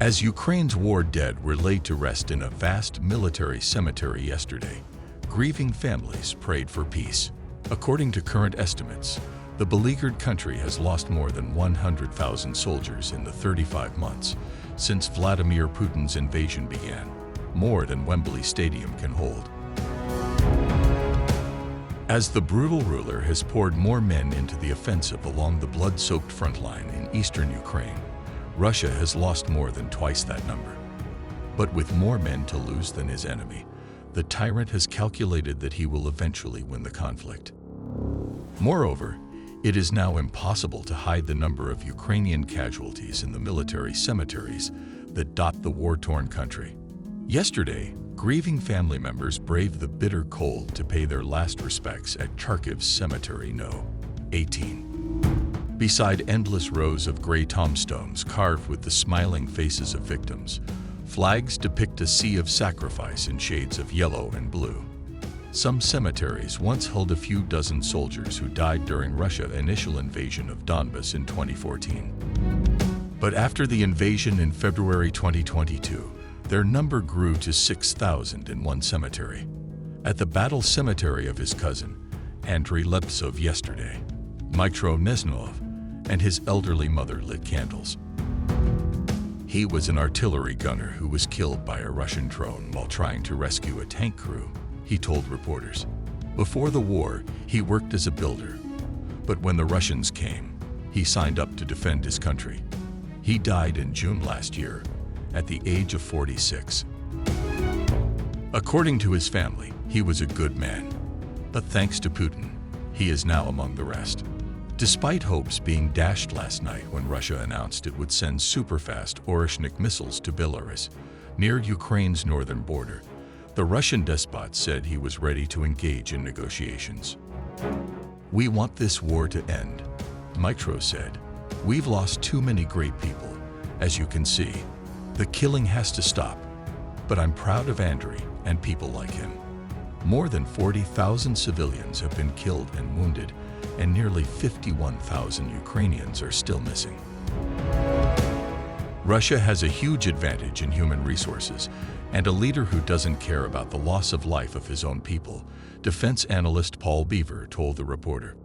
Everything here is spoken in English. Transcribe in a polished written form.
As Ukraine's war dead were laid to rest in a vast military cemetery yesterday, grieving families prayed for peace. According to current estimates, the beleaguered country has lost more than 100,000 soldiers in the 35 months since Vladimir Putin's invasion began, more than Wembley Stadium can hold. As the brutal ruler has poured more men into the offensive along the blood-soaked front line in eastern Ukraine, Russia has lost more than twice that number. But with more men to lose than his enemy, the tyrant has calculated that he will eventually win the conflict. Moreover, it is now impossible to hide the number of Ukrainian casualties in the military cemeteries that dot the war-torn country. Yesterday, grieving family members braved the bitter cold to pay their last respects at Charkiv's Cemetery No. 18. Beside endless rows of gray tombstones carved with the smiling faces of victims, flags depict a sea of sacrifice in shades of yellow and blue. Some cemeteries once held a few dozen soldiers who died during Russia's initial invasion of Donbas in 2014. But after the invasion in February 2022, their number grew to 6,000 in one cemetery. At the battle cemetery of his cousin, Andrei Lepsov yesterday, Mykro Nesnov and his elderly mother lit candles. He was an artillery gunner who was killed by a Russian drone while trying to rescue a tank crew, he told reporters. Before the war, he worked as a builder. But when the Russians came, he signed up to defend his country. He died in June last year, at the age of 46. According to his family, he was a good man. But thanks to Putin, he is now among the rest. Despite hopes being dashed last night when Russia announced it would send superfast Oreshnik missiles to Belarus, near Ukraine's northern border, the Russian despot said he was ready to engage in negotiations. "We want this war to end," Mykro said. "We've lost too many great people, as you can see. The killing has to stop, but I'm proud of Andrei and people like him." More than 40,000 civilians have been killed and wounded, and nearly 51,000 Ukrainians are still missing. Russia has a huge advantage in human resources and a leader who doesn't care about the loss of life of his own people, defense analyst Paul Beaver told the reporter.